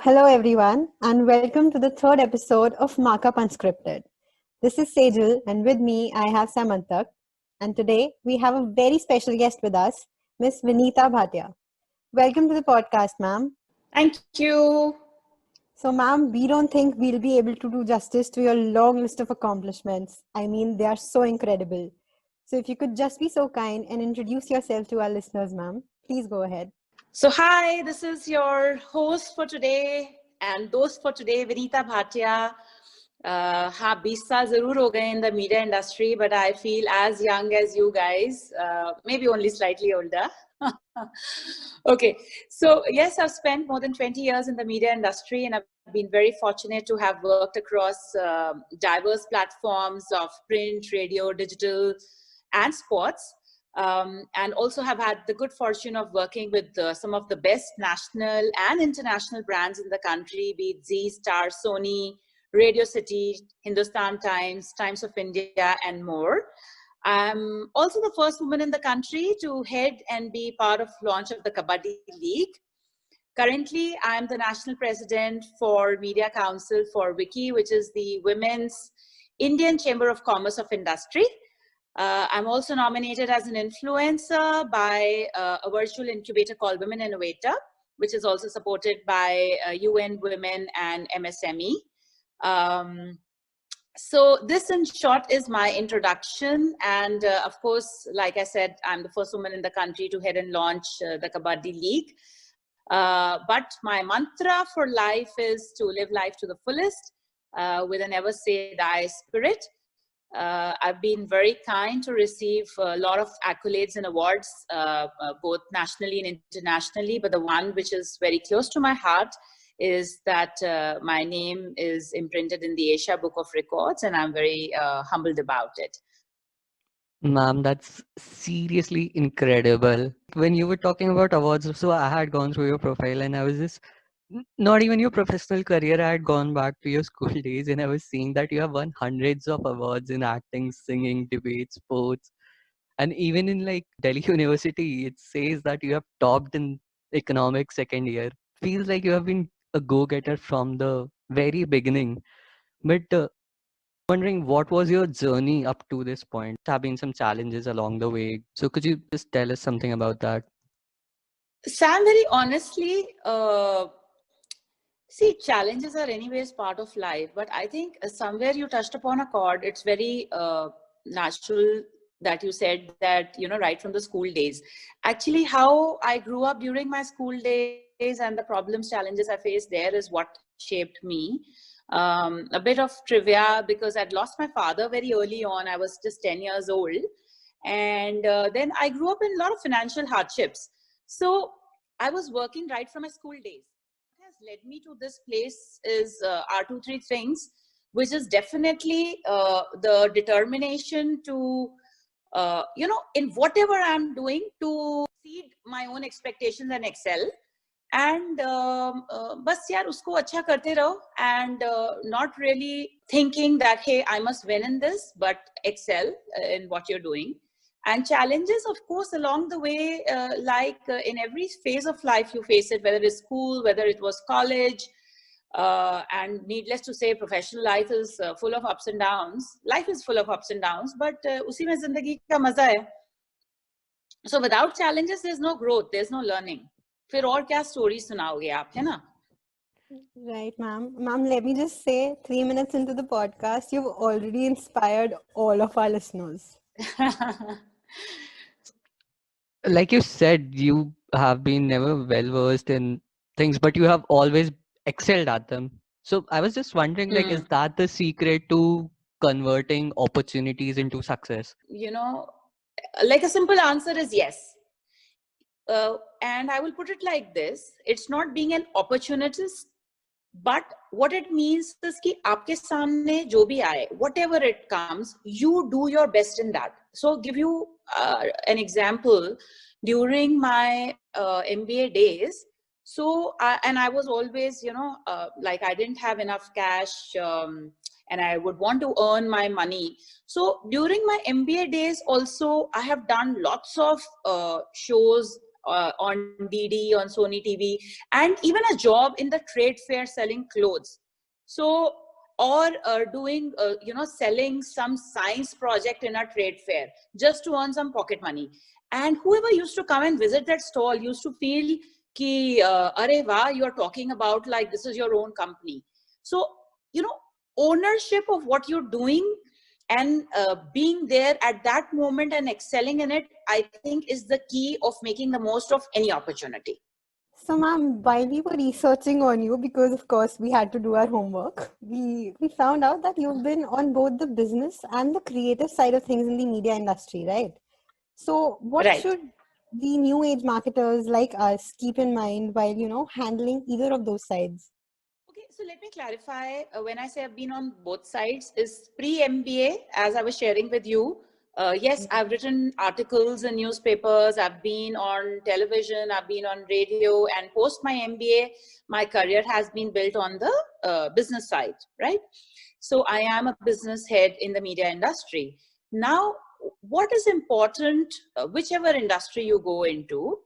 Hello, everyone, and welcome to the third episode of Markup Unscripted. This is Sejal, and with me, I have Samantak. And today, we have a very special guest with us, Miss Vinita Bhatia. Welcome to the podcast, ma'am. Thank you. So, ma'am, we don't think we'll be able to do justice to your long list of accomplishments. I mean, they are so incredible. So, if you could just be so kind and introduce yourself to our listeners, ma'am, please go ahead. So, hi, this is your host for today and those for today, Vinita Bhatia. हाँ 20 साल जरूर हो गए in the media industry, but I feel as young as you guys, maybe only slightly older. Okay, so yes, I've spent more than 20 years in the media industry, and I've been very fortunate to have worked across diverse platforms of print, radio, digital, and sports. And also have had the good fortune of working with some of the best national and international brands in the country, be it Zee, Star, Sony, Radio City, Hindustan Times, Times of India, and more. I'm also the first woman in the country to head and be part of launch of the Kabaddi League. Currently, I'm the national president for Media Council for WICI, which is the Women's Indian Chamber of Commerce of Industry. I'm also nominated as an influencer by a virtual incubator called Women Innovator, which is also supported by UN Women and MSME. So this in short is my introduction, and of course, like I said, I'm the first woman in the country to head and launch the Kabaddi League. But my mantra for life is to live life to the fullest with a never say die spirit. I've been very kind to receive a lot of accolades and awards, both nationally and internationally, but the one which is very close to my heart is that my name is imprinted in the Asia Book of Records, and I'm very humbled about it. Ma'am, that's seriously incredible. When you were talking about awards, so I had gone through your profile and I was just, not even your professional career, I had gone back to your school days and I was seeing that you have won hundreds of awards in acting, singing, debate, sports. And even in like Delhi University, it says that you have topped in economics second year. Feels like you have been a go-getter from the very beginning. But wondering what was your journey up to this point? There have been some challenges along the way. So could you just tell us something about that? Sam, very honestly, see, challenges are anyways part of life, but I think somewhere you touched upon a chord. It's very natural that you said that, you know, right from the school days. Actually, how I grew up during my school days and the problems, challenges I faced there is what shaped me. A bit of trivia, because I'd lost my father very early on. I was just 10 years old. And then I grew up in a lot of financial hardships. So I was working right from my school days. What has led me to this place is are two, three things, which is definitely the determination to, you know, in whatever I'm doing, to exceed my own expectations and excel. And बस यार उसको अच्छा करते रहो, and not really thinking that hey, I must win in this, but excel in what you're doing. And challenges, of course, along the way, in every phase of life you face it, whether it's school, whether it was college, and needless to say, professional life is full of ups and downs. Life is full of ups and downs, but उसी में जिंदगी का मजा है. So without challenges, there's no growth, there's no learning. फिर और क्या story सुनाओगे आप, है ना? Right, ma'am. Ma'am, let me just say, 3 minutes into the podcast, you've already inspired all of our listeners. Like you said, you have been never well versed in things, but you have always excelled at them. So I was just wondering, like, is that the secret to converting opportunities into success? You know, like a simple answer is yes. And I will put it like this: it's not being an opportunist, but what it means is कि आपके सामने जो भी आए, whatever it comes, you do your best in that. So give you an example. During my MBA days, so and I was always, you know, like I didn't have enough cash, and I would want to earn my money. So during my MBA days also, I have done lots of shows on DD, on Sony TV, and even a job in the trade fair selling clothes. So, or doing, selling some science project in a trade fair just to earn some pocket money. And whoever used to come and visit that stall used to feel ki, Are wah, you're talking about like this is your own company. So, ownership of what you're doing and being there at that moment and excelling in it, I think is the key of making the most of any opportunity. So, ma'am, while we were researching on you, because of course we had to do our homework, we found out that you've been on both the business and the creative side of things in the media industry, right? So, what Right. should the new age marketers like us keep in mind while handling either of those sides? Okay, so let me clarify. When I say I've been on both sides, is pre-MBA, as I was sharing with you. Yes, I've written articles in newspapers. I've been on television. I've been on radio. And post my MBA, my career has been built on the business side, right? So I am a business head in the media industry. Now, what is important, whichever industry you go into,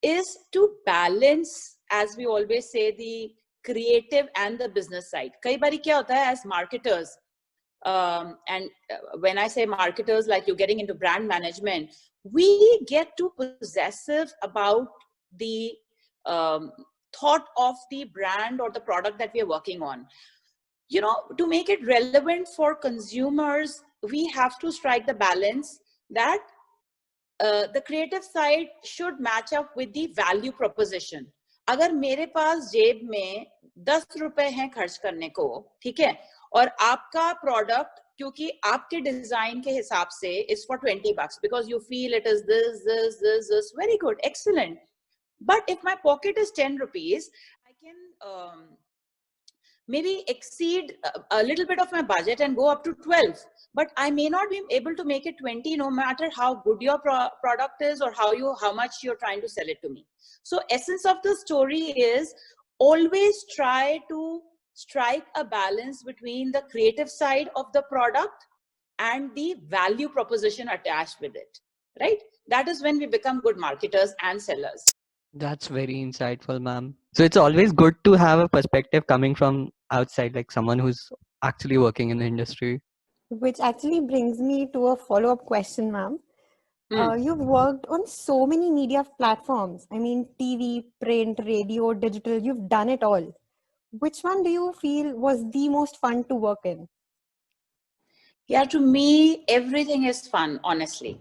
is to balance, as we always say, the creative and the business side. Kai bari kya hota hai, as marketers, and when I say marketers, like you're getting into brand management, we get too possessive about the thought of the brand or the product that we are working on. To make it relevant for consumers, we have to strike the balance that the creative side should match up with the value proposition. अगर मेरे पास जेब में 10 रुपए हैं खर्च करने को, ठीक है, और आपका प्रोडक्ट क्योंकि आपके डिजाइन के हिसाब से is for $20 because you feel it is this, very good, excellent. But if my pocket is 10 rupees, I can maybe exceed a little bit of my budget and go up to 12, but I may not be able to make it 20 no matter how good your product is or how much you're trying to sell it to me. So essence of the story is always try to strike a balance between the creative side of the product and the value proposition attached with it, right? That is when we become good marketers and sellers. That's very insightful, ma'am. So it's always good to have a perspective coming from outside, like someone who's actually working in the industry. Which actually brings me to a follow-up question, ma'am. You've worked on so many media platforms. I mean, TV, print, radio, digital, you've done it all. Which one do you feel was the most fun to work in? Yeah, to me, everything is fun, honestly.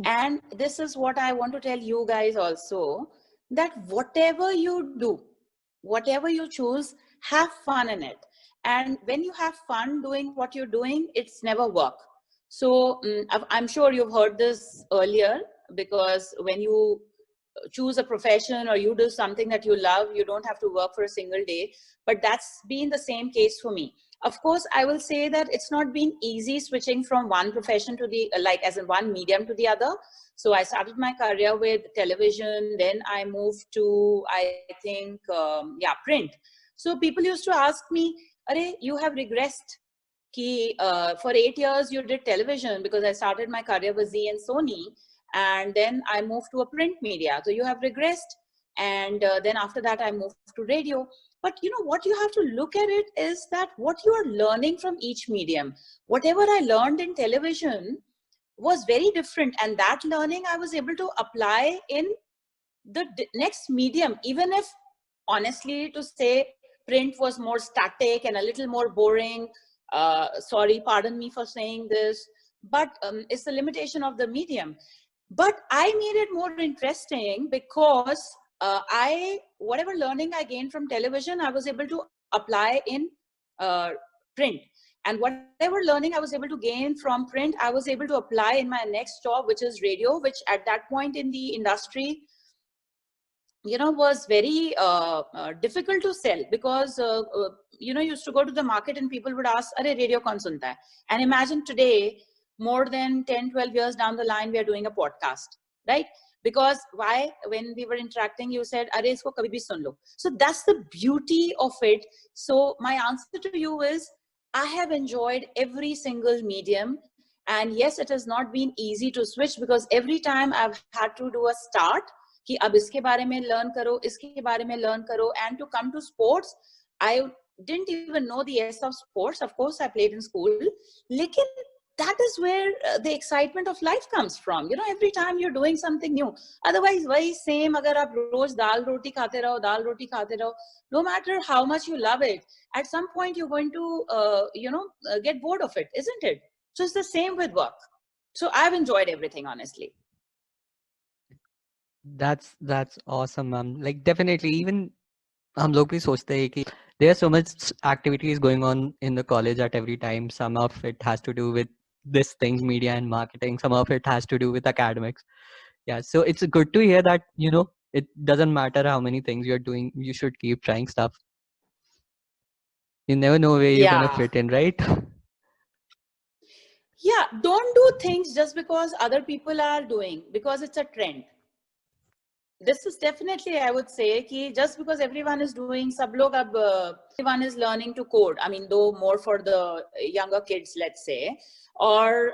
And this is what I want to tell you guys also, that whatever you do, whatever you choose, have fun in it. And when you have fun doing what you're doing, it's never work. So I'm sure you've heard this earlier, because when you choose a profession or you do something that you love, you don't have to work for a single day. But that's been the same case for me. Of course, I will say that it's not been easy switching from one profession to the, like as in one medium to the other. So I started my career with television, then I moved to, I think, print. So people used to ask me, "Are you have regressed? Ki, for 8 years you did television," because I started my career with Zee and Sony, and then I moved to a print media. So you have regressed, and then after that I moved to radio. But what you have to look at it is that what you are learning from each medium. Whatever I learned in television was very different, and that learning I was able to apply in the next medium, even if honestly to say print was more static and a little more boring. Sorry, pardon me for saying this, but it's the limitation of the medium. But I made it more interesting because whatever learning I gained from television, I was able to apply in print. And whatever learning I was able to gain from print, I was able to apply in my next job, which is radio, which at that point in the industry, was very difficult to sell, because, used to go to the market and people would ask, "Are radio kaun sunta hai?" And imagine today, more than 10, 12 years down the line, we are doing a podcast, right? Because why? When we were interacting, you said, "Are isko kabhi bhi sun lo." So that's the beauty of it. So my answer to you is, I have enjoyed every single medium. And yes, it has not been easy to switch, because every time I've had to do a start, कि अब इसके बारे में learn करो, इसके बारे में learn करो. And to come to sports, I didn't even know the S of sports. Of course, I played in school. लेकिन that is where the excitement of life comes from. You know, every time you're doing something new. Otherwise, वही same अगर आप रोज दाल रोटी खाते रहो, no matter how much you love it, at some point you're going to, get bored of it, isn't it? So it's the same with work. So I've enjoyed everything, honestly. That's awesome, ma'am. Like definitely, even हम लोग भी सोचते हैं कि there are so much activities going on in the college at every time. Some of it has to do with this things, media and marketing. Some of it has to do with academics. Yeah, so it's good to hear that, it doesn't matter how many things you're doing, you should keep trying stuff. You never know where you're gonna Yeah. fit in, right? Yeah, don't do things just because other people are doing, because it's a trend. This is definitely, I would say, कि just because everyone is doing, सब लोग अब, everyone is learning to code. I mean, though more for the younger kids, let's say, or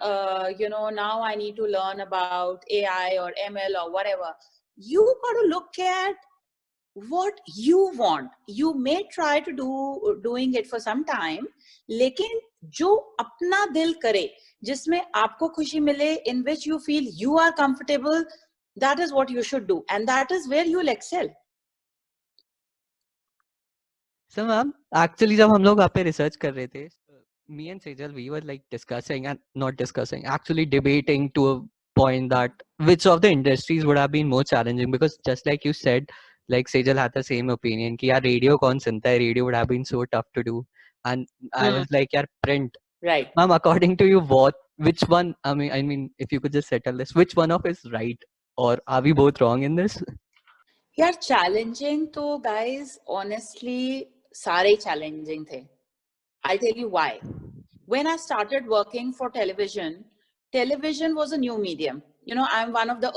now I need to learn about AI or ML or whatever. You got to look at what you want. You may try to doing it for some time, लेकिन जो अपना दिल करे, जिसमें आपको खुशी मिले, in which you feel you are comfortable, that is what you should do, and that is where you'll excel. So ma'am, actually जब हम लोग आप पे research कर रहे थे, me and Sejal, we were like discussing and not discussing, actually debating to a point that which of the industries would have been more challenging, because just like you said, like Sejal had the same opinion कि यार radio कौन सुनता है, radio would have been so tough to do, and I was like यार print. Right. Ma'am, according to you, which one? I mean, if you could just settle this, which one of is right, or are we both wrong in this? यार challenging तो guys, honestly, सारे challenging थे. I'll tell you why. When I started working for television was a new medium. You know, I'm one of the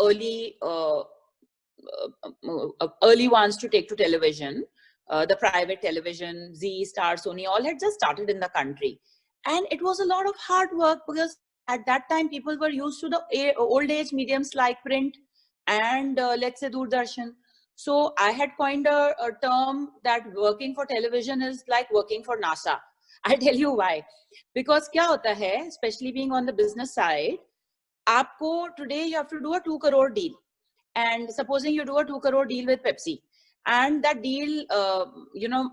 early ones to take to television. The private television, Z, Star, Sony, all had just started in the country. And it was a lot of hard work, because at that time, people were used to the old age mediums like print and let's say Doordarshan. So I had coined a term that working for television is like working for NASA. I'll tell you why. Because क्या होता है, especially being on the business side, आपको today you have to do a 2 crore deal. And supposing you do a 2 crore deal with Pepsi, and that deal,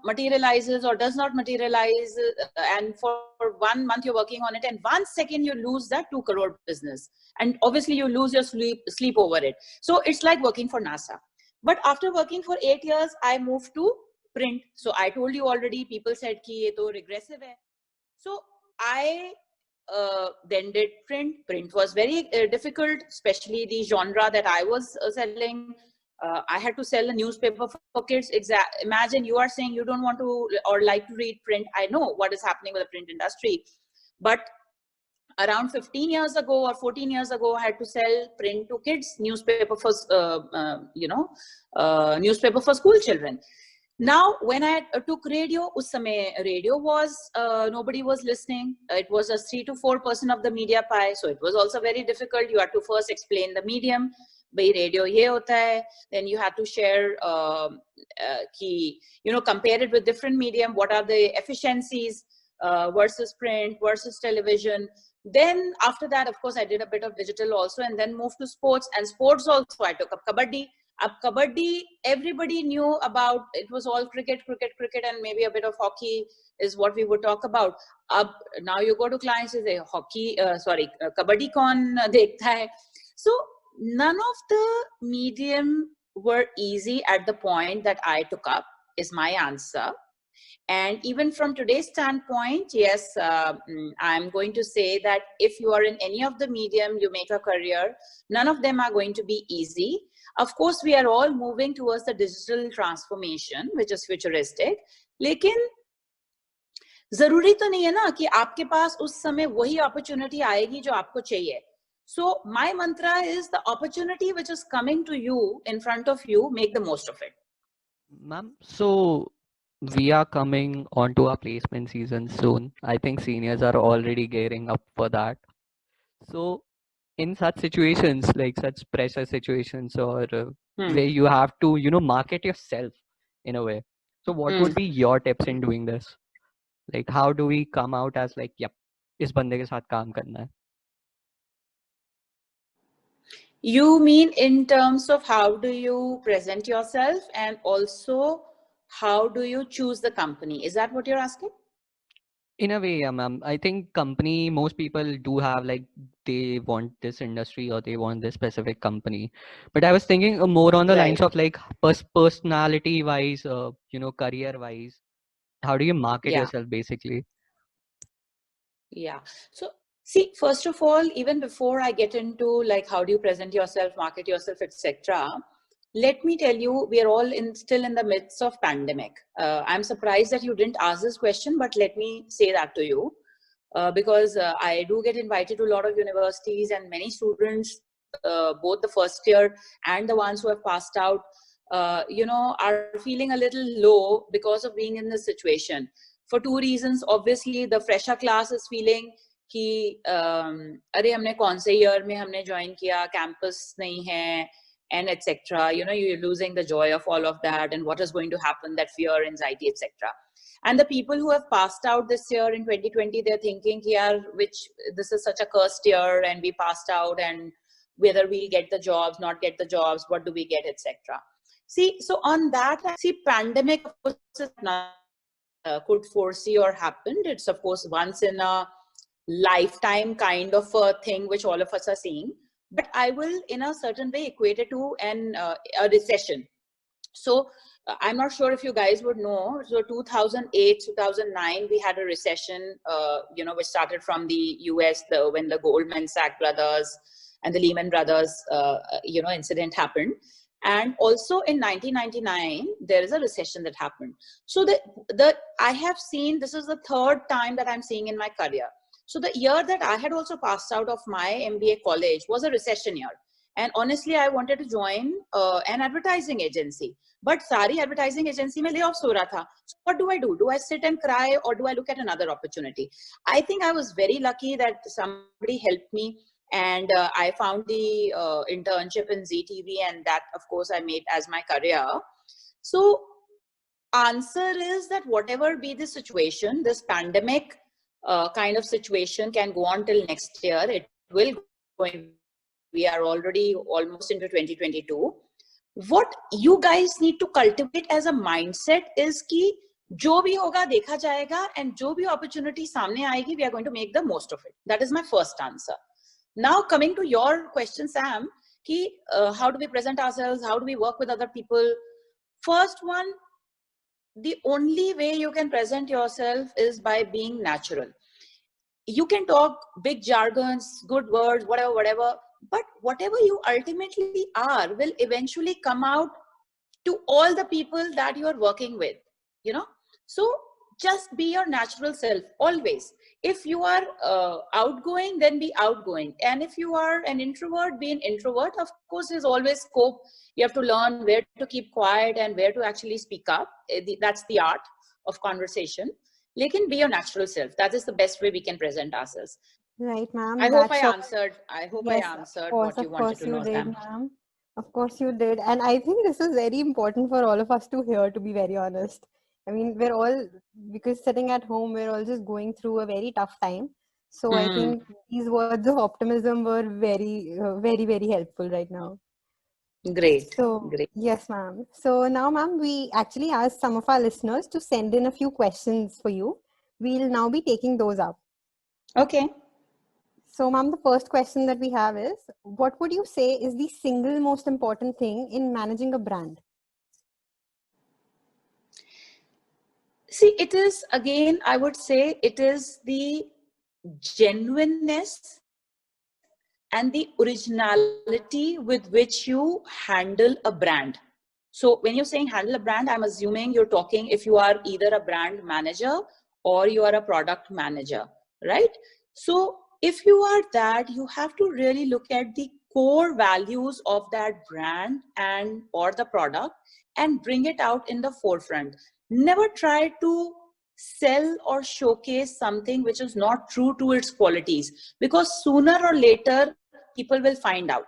materializes or does not materialize, and for 1 month you're working on it, and 1 second you lose that 2 crore business, and obviously you lose your sleep over it. So it's like working for NASA. But after working for 8 years, I moved to print. So I told you already, people said कि ये तो regressive है. So I then did print. Print was very difficult, especially the genre that I was selling. I had to sell a newspaper for kids. Imagine you are saying you don't want to or like to read print. I know what is happening with the print industry. But around 15 years ago or 14 years ago, I had to sell print to kids, newspaper for, newspaper for school children. Now, when I took radio, उस समय radio was, nobody was listening. It was just 3 to 4% of the media pie. So it was also very difficult. You had to first explain the medium. भाई radio ये होता है. Then you had to share, compare it with different medium. What are the efficiencies versus print versus television. Then after that, of course, I did a bit of digital also, and then moved to sports. And sports also, I took up kabaddi. Kabaddi, everybody knew about. It was all cricket, and maybe a bit of hockey is what we would talk about. Now you go to clients, they say hockey, kabaddi kaun dekhta hai. So none of the medium were easy at the point that I took up, is my answer. And even from today's standpoint, yes, I'm going to say that if you are in any of the medium, you make a career, none of them are going to be easy. Of course, we are all moving towards the digital transformation, which is futuristic. लेकिन जरूरी तो नहीं है ना कि आपके पास उस समय वही opportunity आएगी जो आपको चाहिए. So my mantra is the opportunity which is coming to you in front of you, make the most of it. Ma'am, so we are coming onto our placement season soon. I think seniors are already gearing up for that. So in such situations, like such pressure situations or Hmm. where you have to, market yourself in a way. So what would be your tips in doing this? Like, how do we come out as like, yep, इस बंदे के साथ काम करना है? You mean in terms of how do you present yourself, and also how do you choose the company? Is that what you're asking? In a way, yeah, ma'am. I think most people do have like they want this industry or they want this specific company. But I was thinking more on the lines Right. of like personality wise, career wise. How do you market Yeah. yourself basically? Yeah. So, see, first of all, even before I get into like how do you present yourself, market yourself, etc., let me tell you, we are all still in the midst of pandemic. I'm surprised that you didn't ask this question, but let me say that to you. Because I do get invited to a lot of universities, and many students, both the first year and the ones who have passed out, are feeling a little low because of being in this situation. For two reasons. Obviously, the fresher class is feeling कि अरे हमने कौन से year में हमने join किया, campus नहीं है, and etc. You're losing the joy of all of that, and what is going to happen, that fear, anxiety, etc. And the people who have passed out this year in 2020, they're thinking here, which this is such a cursed year, and we passed out, and whether we'll get the jobs, not get the jobs, what do we get, etc. See, so on that, pandemic of course is not, could foresee or happened. It's of course once in a lifetime kind of a thing which all of us are seeing. But I will, in a certain way, equate it to a recession. So I'm not sure if you guys would know. So 2008, 2009, we had a recession, which started from the US, when the Goldman Sachs brothers and the Lehman Brothers, incident happened. And also in 1999, there is a recession that happened. So I have seen, this is the third time that I'm seeing in my career. So the year that I had also passed out of my MBA college was a recession year. And honestly, I wanted to join an advertising agency. But sari advertising agency mein layoffs ho raha tha. So what do I do? Do I sit and cry, or do I look at another opportunity? I think I was very lucky that somebody helped me, and I found the internship in ZTV, and that of course I made as my career. So answer is that whatever be the situation, this pandemic kind of situation can go on till next year. It will go. We are already almost into 2022. What you guys need to cultivate as a mindset is कि जो भी होगा देखा जाएगा, and जो भी opportunity सामने आएगी, we are going to make the most of it. That is my first answer. Now coming to your question, Sam, कि how do we present ourselves? How do we work with other people? First one, the only way you can present yourself is by being natural. You can talk big jargons, good words, whatever, but whatever you ultimately are will eventually come out to all the people that you are working with, So just be your natural self always. If you are outgoing, then be outgoing. And if you are an introvert, be an introvert. Of course, there's always scope. You have to learn where to keep quiet and where to actually speak up. That's the art of conversation. Lekin be your natural self. That is the best way we can present ourselves. Right, ma'am. I hope I That's answered. I hope yes, I answered of course, what you of wanted course to you know, did, Sam. ma'am. Of course you did. And I think this is very important for all of us to hear, to be very honest. I mean, we're all, because sitting at home, we're all just going through a very tough time. So I think these words of optimism were very, very, very helpful right now. Great. So, yes, ma'am. So now, ma'am, we actually asked some of our listeners to send in a few questions for you. We'll now be taking those up. Okay. So, ma'am, the first question that we have is, what would you say is the single most important thing in managing a brand? See, it is, again, I would say it is the genuineness and the originality with which you handle a brand. So when you're saying handle a brand, I'm assuming you're talking if you are either a brand manager or you are a product manager, right? So if you are that, you have to really look at the core values of that brand and or the product and bring it out in the forefront. Never try to sell or showcase something which is not true to its qualities, because sooner or later people will find out.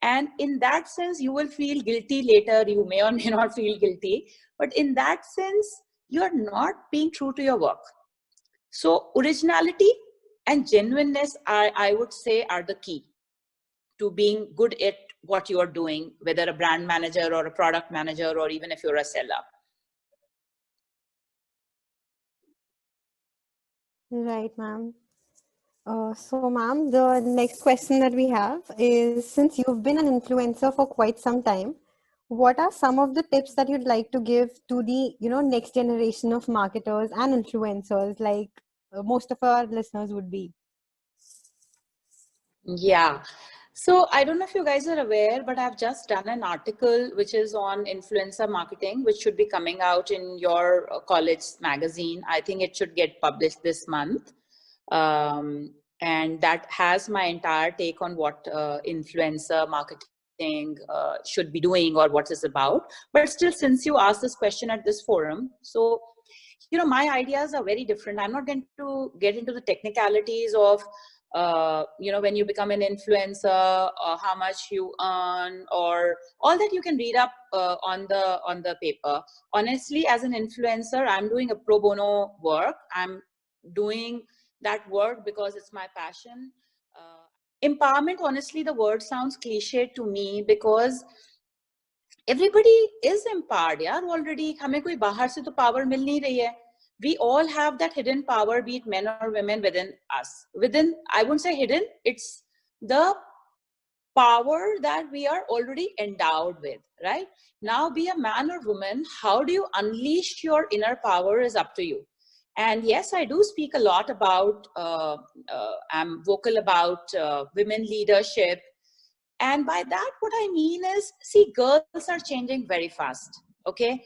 And in that sense, you will feel guilty later. You may or may not feel guilty, but in that sense, you're not being true to your work. So originality and genuineness, I would say, are the key to being good at what you are doing, whether a brand manager or a product manager, or even if you're a seller. Right, ma'am. So, ma'am, the next question that we have is, since you've been an influencer for quite some time, what are some of the tips that you'd like to give to the, next generation of marketers and influencers, like most of our listeners would be? Yeah. So I don't know if you guys are aware, but I've just done an article which is on influencer marketing, which should be coming out in your college magazine. I think it should get published this month. And that has my entire take on what influencer marketing should be doing or what it's about. But still, since you asked this question at this forum, so my ideas are very different. I'm not going to get into the technicalities of when you become an influencer, how much you earn, or all that you can read up on the paper. Honestly, as an influencer, I'm doing a pro bono work. I'm doing that work because it's my passion. Empowerment, honestly, the word sounds cliche to me because everybody is empowered यार already. हमें कोई बाहर से तो power मिल नहीं रही है. We all have that hidden power, be it men or women, within us. Within, I wouldn't say hidden, it's the power that we are already endowed with, right? Now, be a man or woman, how do you unleash your inner power is up to you. And yes, I do speak a lot about, I'm vocal about women leadership. And by that, what I mean is, see, girls are changing very fast. Okay.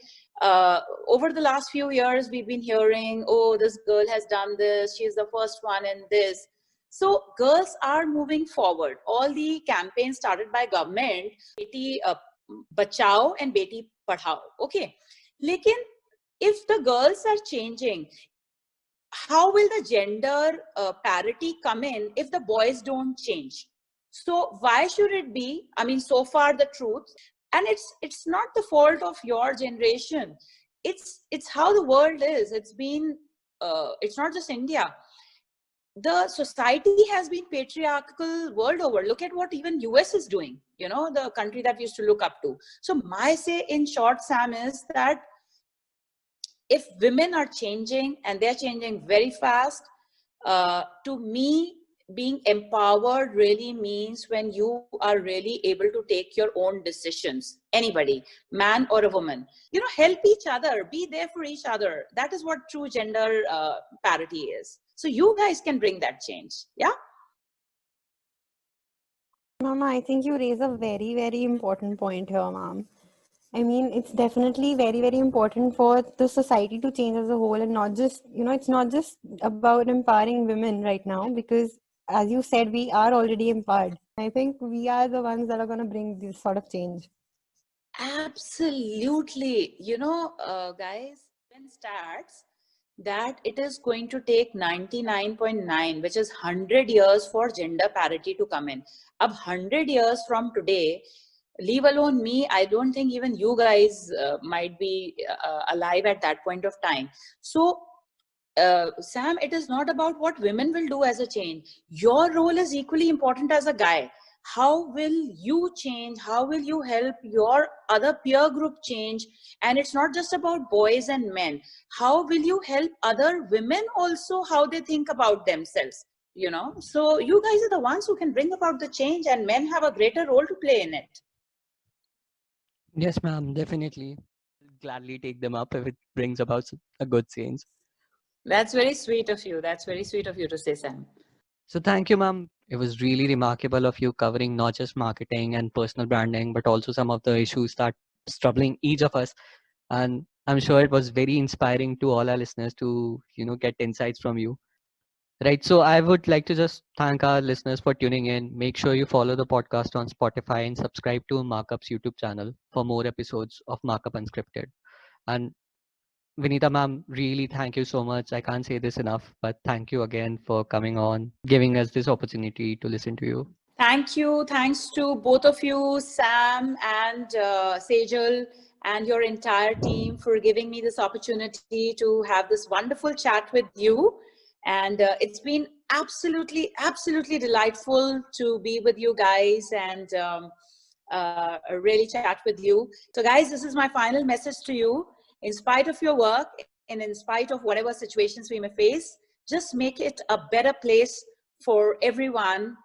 Over the last few years, we've been hearing, oh, this girl has done this. She's the first one in this. So girls are moving forward. All the campaigns started by government, Beti Bachao and Beti Padhao. Okay. Lekin, if the girls are changing, how will the gender parity come in if the boys don't change? So why should it be? I mean, so far the truth, and it's not the fault of your generation. It's how the world is. It's been it's not just India. The society has been patriarchal world over. Look at what even US is doing. The country that we used to look up to. So my say in short, Sam, is that if women are changing and they're changing very fast, to me, being empowered really means when you are really able to take your own decisions. Anybody, man or a woman, help each other, be there for each other. That is what true gender parity is. So you guys can bring that change. Yeah. Mama, I think you raise a very, very important point here, ma'am. I mean, it's definitely very, very important for the society to change as a whole, and not just, it's not just about empowering women right now, because as you said, we are already empowered. I think we are the ones that are going to bring this sort of change. Absolutely. Guys, when stats that it is going to take 99.9, which is 100 years for gender parity to come in. Ab 100 years from today, leave alone me, I don't think even you guys might be alive at that point of time. So, Sam, it is not about what women will do as a change. Your role is equally important as a guy. How will you change? How will you help your other peer group change? And it's not just about boys and men. How will you help other women also, how they think about themselves? So you guys are the ones who can bring about the change, and men have a greater role to play in it. Yes, ma'am, definitely. Gladly take them up if it brings about a good change. That's very sweet of you. That's very sweet of you to say, Sam. So thank you, ma'am. It was really remarkable of you covering not just marketing and personal branding, but also some of the issues that troubling each of us. And I'm sure it was very inspiring to all our listeners to, get insights from you. Right. So I would like to just thank our listeners for tuning in. Make sure you follow the podcast on Spotify and subscribe to Markup's YouTube channel for more episodes of Markup Unscripted. And Vinita ma'am, really thank you so much. I can't say this enough, but thank you again for coming on, giving us this opportunity to listen to you. Thank you. Thanks to both of you, Sam and Sejal, and your entire team for giving me this opportunity to have this wonderful chat with you. And it's been absolutely delightful to be with you guys and really chat with you. So guys, this is my final message to you. In spite of your work and in spite of whatever situations we may face, just make it a better place for everyone,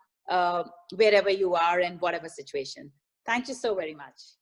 wherever you are and whatever situation. Thank you so very much.